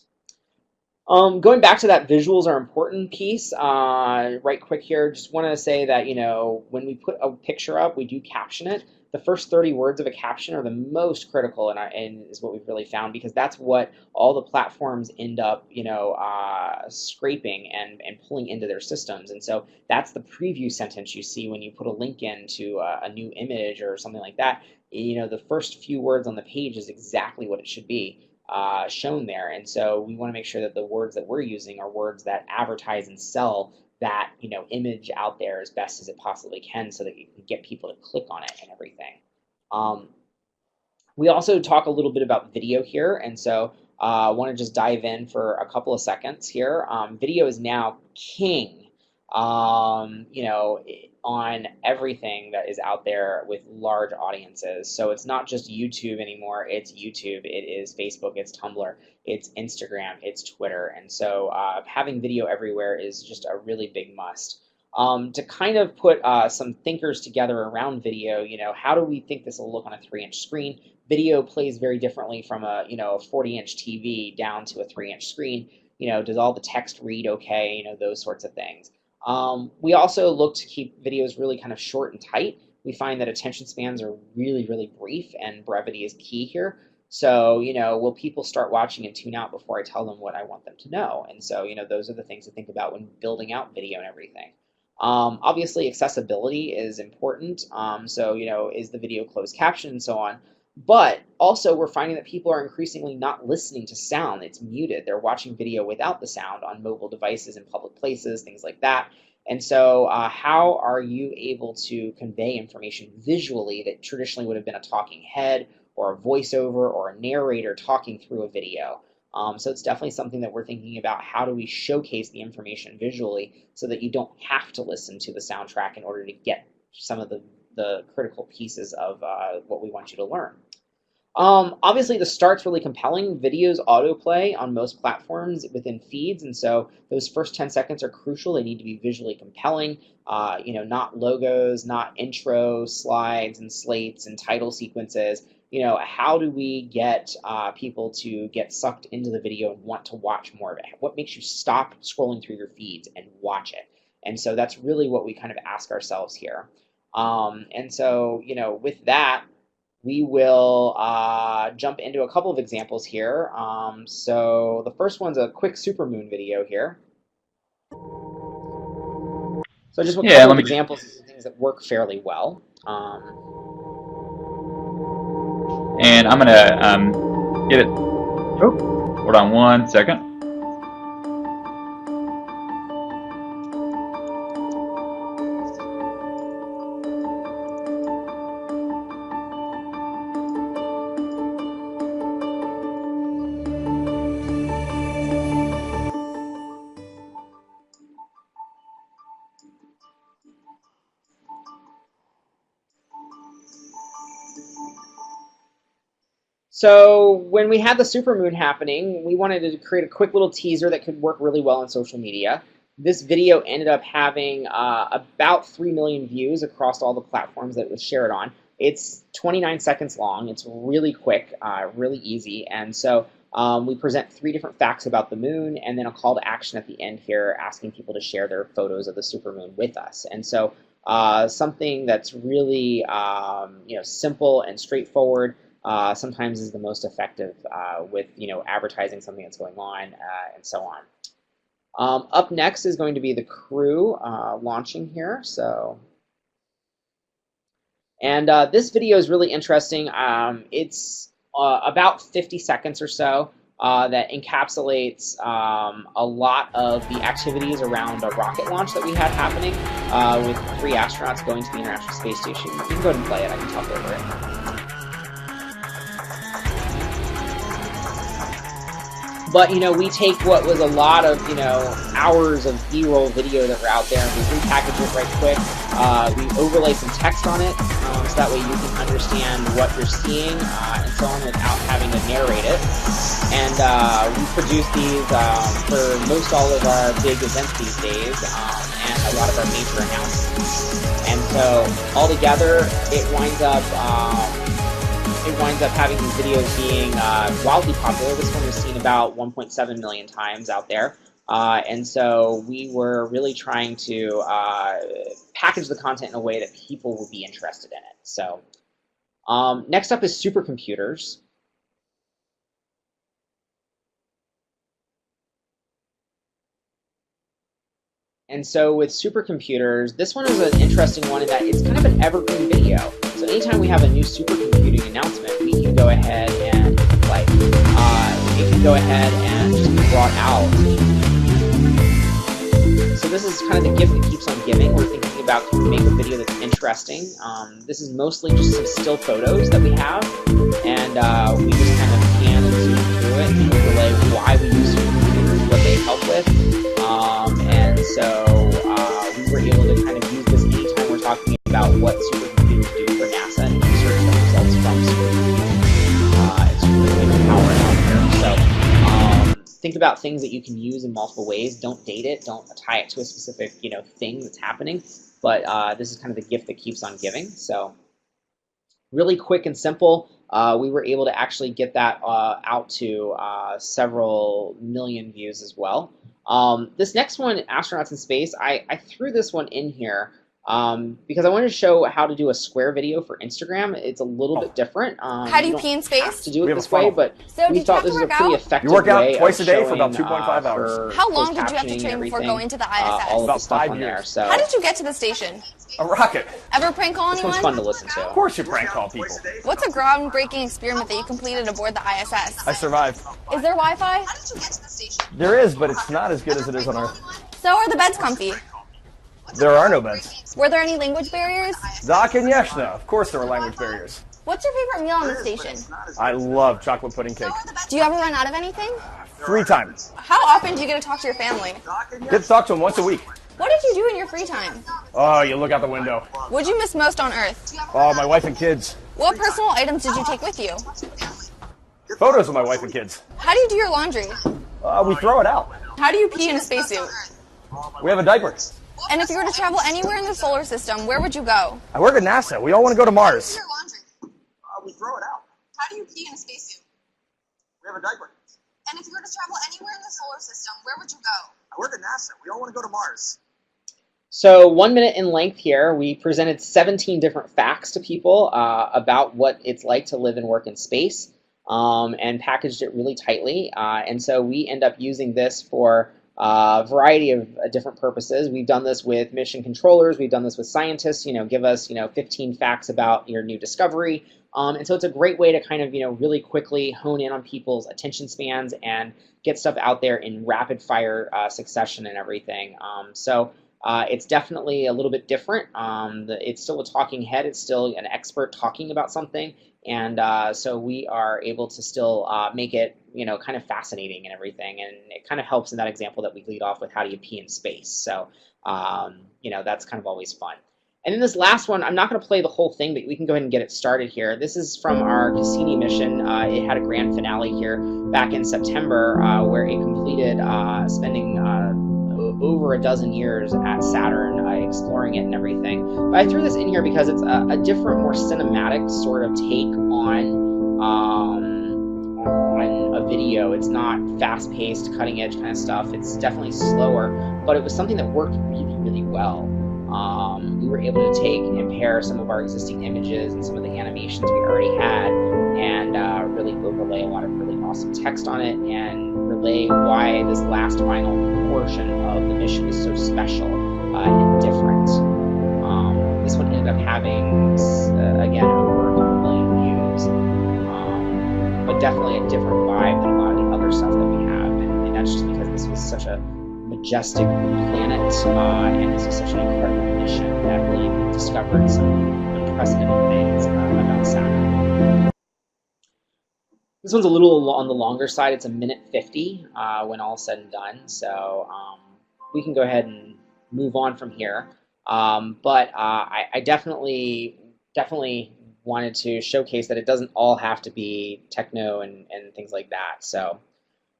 Going back to that visuals are important piece, right quick here, just want to say that, when we put a picture up, we do caption it. The first 30 words of a caption are the most critical and is what we've really found, because that's what all the platforms end up, scraping and pulling into their systems. And so that's the preview sentence you see when you put a link into a new image or something like that. The first few words on the page is exactly what it should be shown there. And so we want to make sure that the words that we're using are words that advertise and sell that image out there as best as it possibly can, so that you can get people to click on it and everything. We also talk a little bit about video here, and so I want to just dive in for a couple of seconds here. Video is now king, on everything that is out there with large audiences. So it's not just YouTube anymore, it's YouTube, it is Facebook, it's Tumblr, it's Instagram, it's Twitter. And so having video everywhere is just a really big must. To kind of put some thinkers together around video, how do we think this will look on a 3-inch screen? Video plays very differently from a 40-inch TV down to a 3-inch screen. Does all the text read okay? Those sorts of things. We also look to keep videos really kind of short and tight. We find that attention spans are really, really brief, and brevity is key here. So, will people start watching and tune out before I tell them what I want them to know? And so, those are the things to think about when building out video and everything. Obviously, accessibility is important. So, is the video closed caption and so on. But also, we're finding that people are increasingly not listening to sound. It's muted. They're watching video without the sound on mobile devices in public places, things like that. And so how are you able to convey information visually that traditionally would have been a talking head or a voiceover or a narrator talking through a video? So it's definitely something that we're thinking about. How do we showcase the information visually so that you don't have to listen to the soundtrack in order to get some of the critical pieces of what we want you to learn? Obviously, the start's really compelling. Videos autoplay on most platforms within feeds, and so those first 10 seconds are crucial. They need to be visually compelling, not logos, not intro slides and slates and title sequences. How do we get people to get sucked into the video and want to watch more of it? What makes you stop scrolling through your feeds and watch it? And so that's really what we kind of ask ourselves here. And so, with that, we will jump into a couple of examples here. So the first one's a quick supermoon video here. So just a couple of examples of things that work fairly well. And I'm gonna get it. Oh, hold on one second. So when we had the supermoon happening, we wanted to create a quick little teaser that could work really well on social media. This video ended up having about 3 million views across all the platforms that it was shared on. It's 29 seconds long. It's really quick, really easy. And so we present 3 different facts about the moon and then a call to action at the end here asking people to share their photos of the supermoon with us. And so something that's really simple and straightforward sometimes is the most effective with advertising something that's going on and so on. Up next is going to be the crew launching here. And this video is really interesting. It's about 50 seconds or so that encapsulates a lot of the activities around a rocket launch that we had happening with 3 astronauts going to the International Space Station. You can go ahead and play it. I can talk over it. But, we take what was a lot of, hours of B-roll video that were out there, and we repackage it right quick. We overlay some text on it, so that way you can understand what you're seeing and so on without having to narrate it. And we produce these for most all of our big events these days, and a lot of our major announcements. And so, altogether, it winds up having these videos being wildly popular. This one was seen about 1.7 million times out there. And so we were really trying to package the content in a way that people would be interested in it. So next up is supercomputers. And so with supercomputers, this one is an interesting one in that it's kind of an evergreen video. So anytime we have a new supercomputing announcement, we can go ahead and play. It can go ahead and just be brought out. So this is kind of the gift that keeps on giving. We're thinking about, can we make a video that's interesting? This is mostly just some still photos that we have, and we just kind of can and zoom through it and overlay why we use supercomputers, what they help with. And so we were able to kind of use this anytime we're talking about what supercomputers do for NASA and research the results from supercomputers. It's really empowering out there. So think about things that you can use in multiple ways. Don't date it. Don't tie it to a specific thing that's happening. But this is kind of the gift that keeps on giving. So really quick and simple. We were able to actually get that out to several million views as well. This next one, Astronauts in Space, I threw this one in here because I wanted to show how to do a square video for Instagram. It's a little bit different. How do you pee in space? To do it this way, but so we thought this was a pretty effective way. You work out twice a day showing, for about 2.5 hours. How long did you have to train before going to the ISS? All of about the stuff 5 on years. there. So how did you get to the station? A rocket. Ever prank call this anyone? one's fun to listen to. Of course you prank call people. What's a groundbreaking experiment that you completed aboard the ISS? I survived. Is there Wi-Fi? There is, but it's not as good as it is on Earth. So are the beds comfy? There are no beds. Were there any language barriers? Doc and Yeshna. Of course there were language barriers. What's your favorite meal on the station? I love chocolate pudding cake. Do you ever run out of anything? 3 times. How often do you get to talk to your family? Get to talk to them once a week. What did you do in your free time? Oh, you look out the window. What'd you miss most on Earth? Oh, my wife and kids. What personal items did you take with you? Photos of my wife and kids. How do you do your laundry? We throw it out. How do you pee in a spacesuit? We have a diaper. And if you were to travel anywhere in the solar system, where would you go? I work at NASA. We all want to go to Mars. We throw it out. How do you pee in a spacesuit? We have a diaper. And if you were to travel anywhere in the solar system, where would you go? I work at NASA. We all want to go to Mars. So 1 minute in length here, we presented 17 different facts to people about what it's like to live and work in space, and packaged it really tightly. And so we end up using this for a variety of different purposes. We've done this with mission controllers. We've done this with scientists. Give us 15 facts about your new discovery. And so it's a great way to kind of really quickly hone in on people's attention spans and get stuff out there in rapid fire succession and everything. It's definitely a little bit different. It's still a talking head. It's still an expert talking about something. And so we are able to still make it, kind of fascinating and everything. And it kind of helps in that example that we lead off with, how do you pee in space? So, that's kind of always fun. And then this last one, I'm not going to play the whole thing, but we can go ahead and get it started here. This is from our Cassini mission. It had a grand finale here back in September where it completed spending over a dozen years at Saturn, exploring it and everything. But I threw this in here because it's a different, more cinematic sort of take on a video. It's not fast-paced, cutting-edge kind of stuff. It's definitely slower, but it was something that worked really, really well. We were able to take and pair some of our existing images and some of the animations we already had, and really overlay a lot of really awesome text on it, and relay why this last final portion of the mission is so special and different. This one ended up having, again, over a couple million views, but definitely a different vibe than a lot of the other stuff that we have, and that's just because this was such a majestic planet, and this is such an incredible mission that really discovered some unprecedented things about Saturn. This one's a little on the longer side. It's a minute 50 when all said and done. So we can go ahead and move on from here. But I definitely wanted to showcase that it doesn't all have to be techno and things like that. So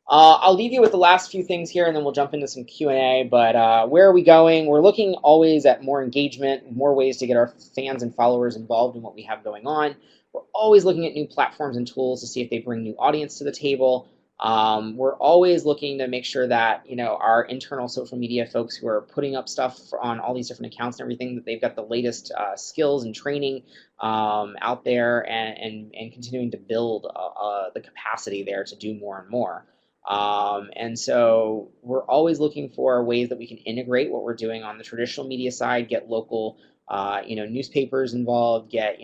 I'll leave you with the last few things here, and then we'll jump into some Q&A. But where are we going? We're looking always at more engagement, more ways to get our fans and followers involved in what we have going on. We're always looking at new platforms and tools to see if they bring new audience to the table. We're always looking to make sure that our internal social media folks who are putting up stuff on all these different accounts and everything, that they've got the latest skills and training out there, and continuing to build the capacity there to do more and more. And so we're always looking for ways that we can integrate what we're doing on the traditional media side, get local, newspapers involved, get,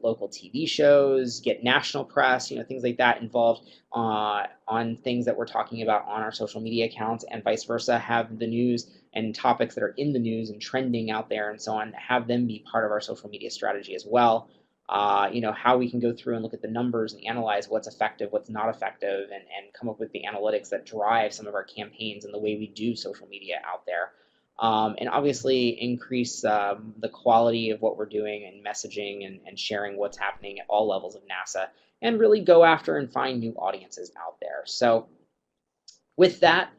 local TV shows, get national press, things like that involved on things that we're talking about on our social media accounts, and vice versa, have the news and topics that are in the news and trending out there and so on, have them be part of our social media strategy as well. How we can go through and look at the numbers and analyze what's effective, what's not effective, and come up with the analytics that drive some of our campaigns and the way we do social media out there. And obviously increase the quality of what we're doing and messaging and sharing what's happening at all levels of NASA, and really go after and find new audiences out there. So with that,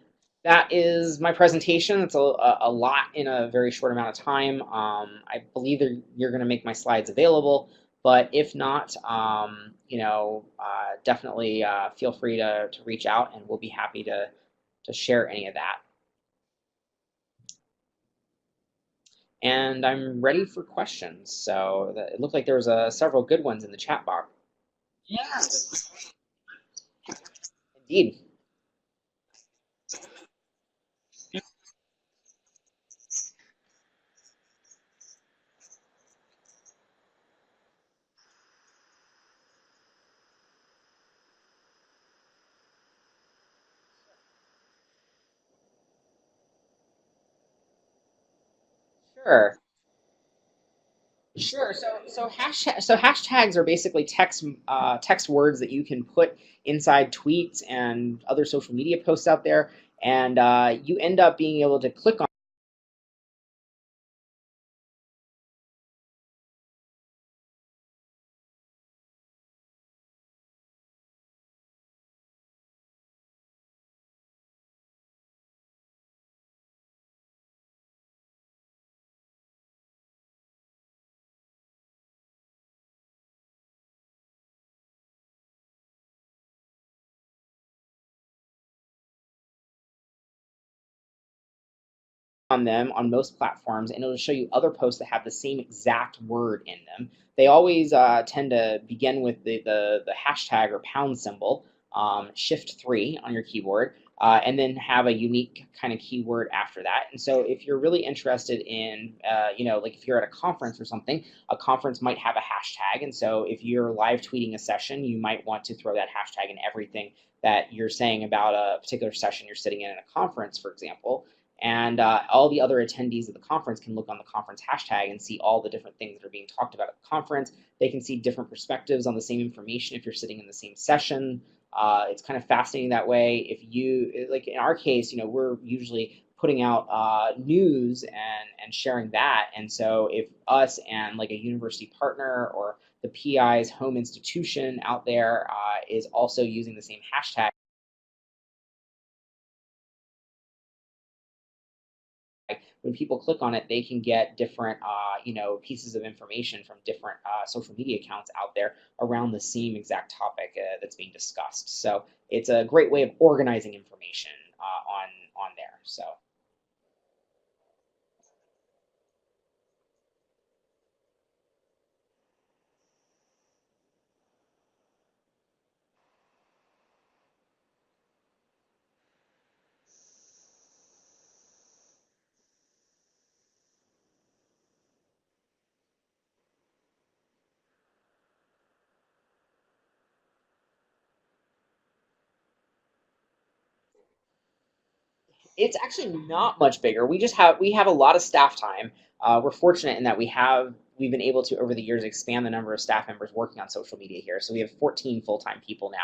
that is my presentation. It's a lot in a very short amount of time. I believe that you're going to make my slides available, but if not, definitely feel free to reach out, and we'll be happy to share any of that. And I'm ready for questions. So it looked like there was several good ones in the chat box. Yes. Indeed. Sure. Sure. So hashtags are basically text words that you can put inside tweets and other social media posts out there, and you end up being able to click on them on most platforms, and it'll show you other posts that have the same exact word in them. They always tend to begin with the hashtag or pound symbol, shift 3 on your keyboard, and then have a unique kind of keyword after that. And so if you're really interested in, like if you're at a conference or something, a conference might have a hashtag. And so if you're live tweeting a session, you might want to throw that hashtag in everything that you're saying about a particular session you're sitting in a conference, for example. And all the other attendees of the conference can look on the conference hashtag and see all the different things that are being talked about at the conference. They can see different perspectives on the same information if you're sitting in the same session. It's kind of fascinating that way. If you, like in our case, we're usually putting out news and sharing that. And so if us and like a university partner or the PI's home institution out there is also using the same hashtag, when people click on it, they can get different, pieces of information from different social media accounts out there around the same exact topic that's being discussed. So it's a great way of organizing information on there. So. It's actually not much bigger. We have a lot of staff time. We're fortunate in that we have we've been able to over the years expand the number of staff members working on social media here. So we have 14 full-time people now.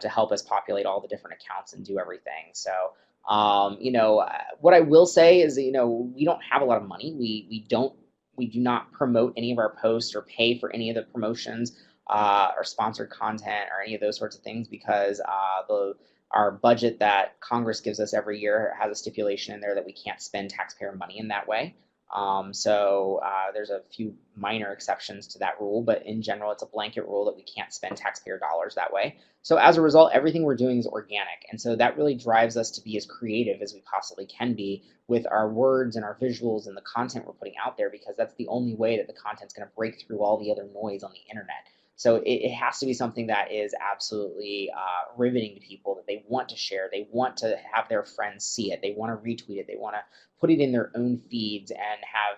To help us populate all the different accounts and do everything. So, what I will say is that, we don't have a lot of money. We do not promote any of our posts or pay for any of the promotions or sponsored content or any of those sorts of things because the our budget that Congress gives us every year has a stipulation in there that we can't spend taxpayer money in that way. There's a few minor exceptions to that rule, but in general, it's a blanket rule that we can't spend taxpayer dollars that way. So as a result, everything we're doing is organic. And so that really drives us to be as creative as we possibly can be with our words and our visuals and the content we're putting out there, because that's the only way that the content's going to break through all the other noise on the internet. So it has to be something that is absolutely riveting to people, that they want to share. They want to have their friends see it. They want to retweet it. They want to put it in their own feeds and have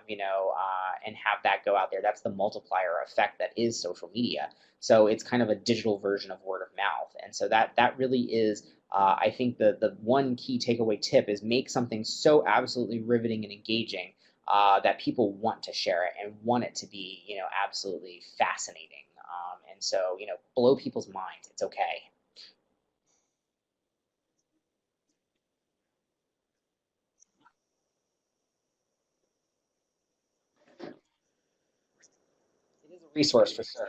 that go out there. That's the multiplier effect that is social media. So it's kind of a digital version of word of mouth. And so that really is, I think the one key takeaway tip is make something so absolutely riveting and engaging that people want to share it and want it to be, absolutely fascinating. And so, blow people's minds. It's okay. It is a resource for sure.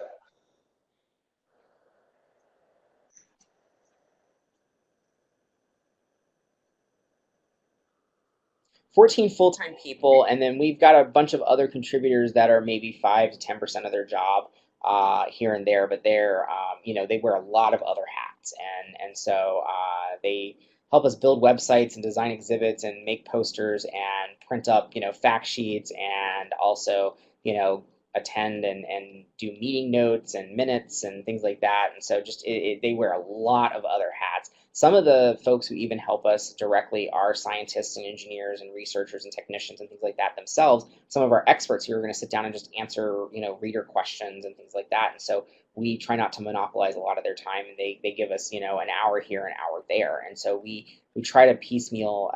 14 full-time people, and then we've got a bunch of other contributors that are maybe 5 to 10% of their job here and there, but they wear a lot of other hats, and so they help us build websites and design exhibits and make posters and print up, fact sheets and also, attend and do meeting notes and minutes and things like that. And so they wear a lot of other hats. Some of the folks who even help us directly are scientists and engineers and researchers and technicians and things like that themselves. Some of our experts who are going to sit down and just answer, reader questions and things like that. And so we try not to monopolize a lot of their time, and they give us, an hour here, an hour there. And so we try to piecemeal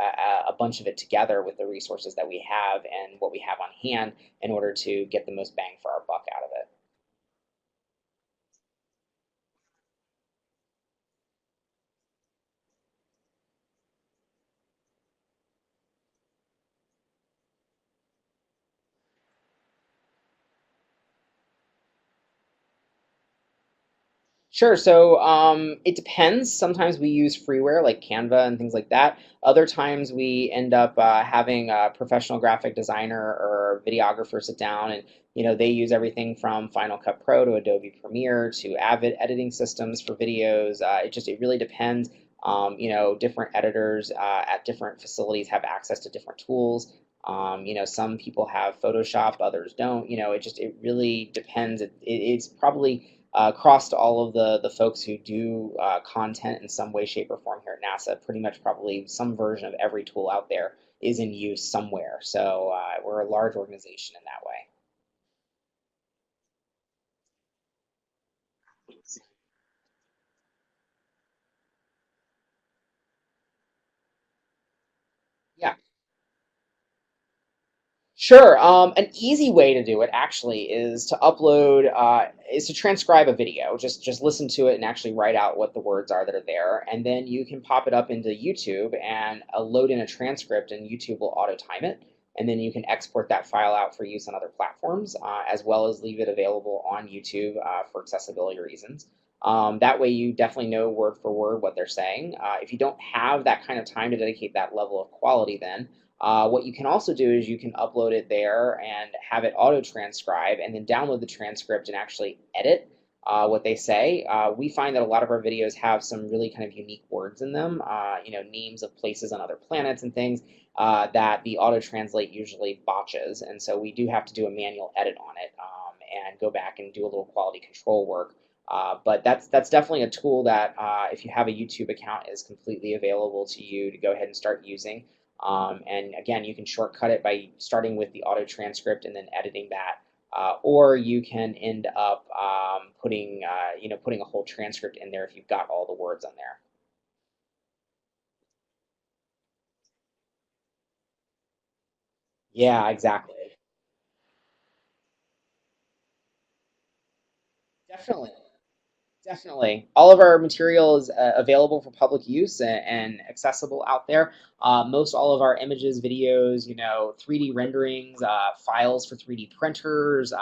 a bunch of it together with the resources that we have and what we have on hand in order to get the most bang for our buck out of it. Sure. So it depends. Sometimes we use freeware like Canva and things like that. Other times we end up having a professional graphic designer or videographer sit down, and they use everything from Final Cut Pro to Adobe Premiere to Avid editing systems for videos. It really depends. Different editors at different facilities have access to different tools. Some people have Photoshop, others don't. It really depends. It's probably across to all of the folks who do content in some way, shape, or form here at NASA. Pretty much probably some version of every tool out there is in use somewhere. So we're a large organization in that way. Sure. An easy way to do it actually is to upload, is to transcribe a video. Just listen to it and actually write out what the words are that are there, and then you can pop it up into YouTube and load in a transcript, and YouTube will auto time it, and then you can export that file out for use on other platforms, as well as leave it available on YouTube for accessibility reasons. That way, you definitely know word for word what they're saying. If you don't have that kind of time to dedicate that level of quality, then what you can also do is you can upload it there and have it auto-transcribe and then download the transcript and actually edit what they say. We find that a lot of our videos have some really kind of unique words in them, names of places on other planets and things that the auto-translate usually botches. And so we do have to do a manual edit on it and go back and do a little quality control work. But that's definitely a tool that if you have a YouTube account is completely available to you to go ahead and start using. And again, you can shortcut it by starting with the auto transcript and then editing that, or you can end up putting a whole transcript in there if you've got all the words on there. Yeah, exactly. Definitely. Definitely. All of our material is available for public use and accessible out there. Most all of our images, videos, 3D renderings, files for 3D printers,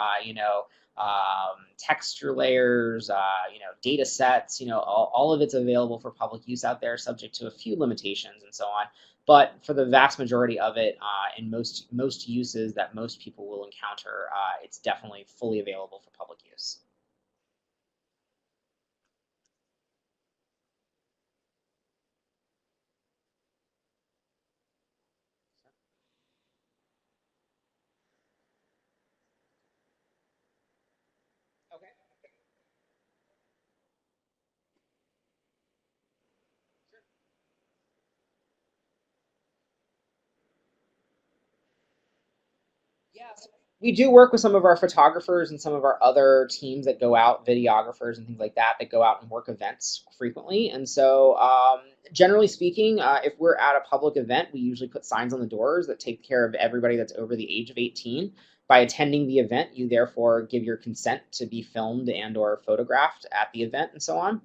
texture layers, data sets, all of it's available for public use out there, subject to a few limitations and so on. But for the vast majority of it, and most uses that most people will encounter, it's definitely fully available for public use. Okay. Yes, we do work with some of our photographers and some of our other teams that go out, videographers and things like that, that go out and work events frequently. And so, generally speaking, if we're at a public event, we usually put signs on the doors that take care of everybody that's over the age of 18. By attending the event, you therefore give your consent to be filmed and or photographed at the event and so on.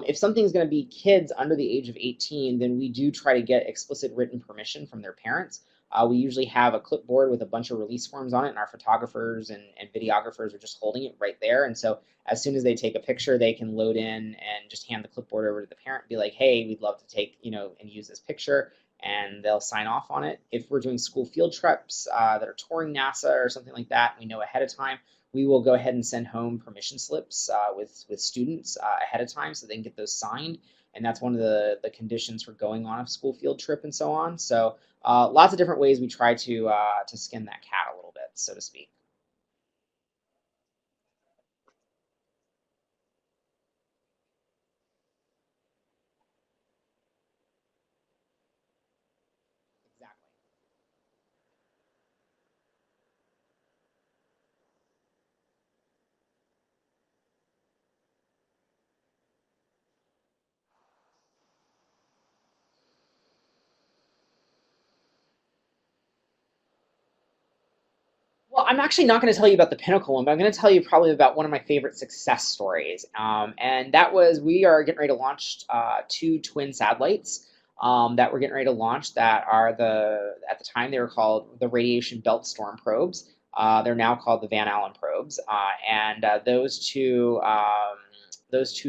If something's going to be kids under the age of 18, then we do try to get explicit written permission from their parents. We usually have a clipboard with a bunch of release forms on it, and our photographers and videographers are just holding it right there. And so as soon as they take a picture, they can load in and just hand the clipboard over to the parent and be like, hey, we'd love to take, and use this picture. And they'll sign off on it. If we're doing school field trips that are touring NASA or something like that, we know ahead of time, we will go ahead and send home permission slips with students ahead of time so they can get those signed. And that's one of the conditions for going on a school field trip and so on. So lots of different ways we try to skin that cat a little bit, so to speak. Exactly. Well, I'm actually not going to tell you about the pinnacle one, but I'm going to tell you probably about one of my favorite success stories. And that was we are getting ready to launch two twin satellites that we're getting ready to launch that are at the time they were called the radiation belt storm probes. They're now called the Van Allen probes. And those two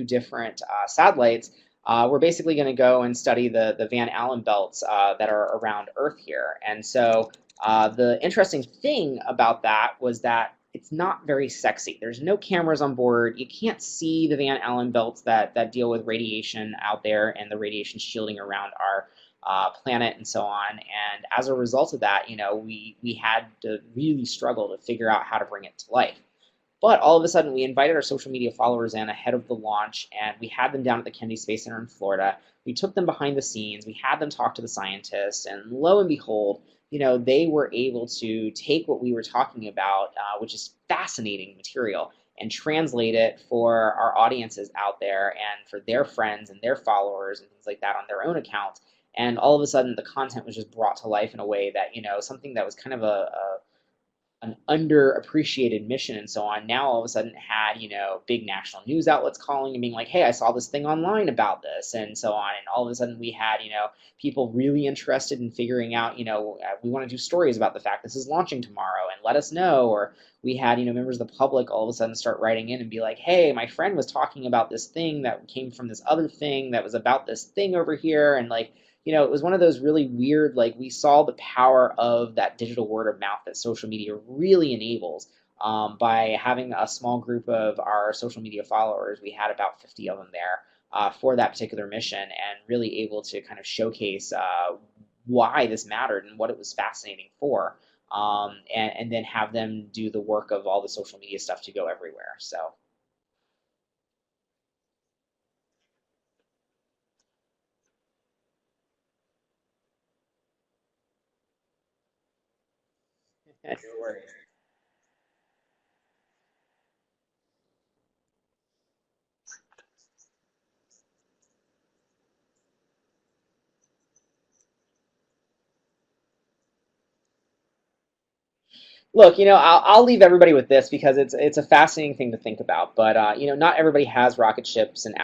different satellites we're basically going to go and study the Van Allen belts that are around Earth here. And so the interesting thing about that was that it's not very sexy. There's no cameras on board. You can't see the Van Allen belts that deal with radiation out there and the radiation shielding around our planet and so on. And as a result of that, we had to really struggle to figure out how to bring it to life. But all of a sudden, we invited our social media followers in ahead of the launch, and we had them down at the Kennedy Space Center in Florida. We took them behind the scenes. We had them talk to the scientists, and lo and behold, they were able to take what we were talking about, which is fascinating material, and translate it for our audiences out there and for their friends and their followers and things like that on their own accounts. And all of a sudden, the content was just brought to life in a way that, something that was kind of an underappreciated mission and so on, now all of a sudden it had, big national news outlets calling and being like, hey, I saw this thing online about this and so on. And all of a sudden we had, people really interested in figuring out, we want to do stories about the fact this is launching tomorrow and let us know. Or we had, members of the public all of a sudden start writing in and be like, hey, my friend was talking about this thing that came from this other thing that was about this thing over here. And like, it was one of those really weird, like we saw the power of that digital word of mouth that social media really enables by having a small group of our social media followers. We had about 50 of them there for that particular mission and really able to kind of showcase why this mattered and what it was fascinating for. And then have them do the work of all the social media stuff to go everywhere. So. No worries. Look, I'll leave everybody with this because it's a fascinating thing to think about. But not everybody has rocket ships and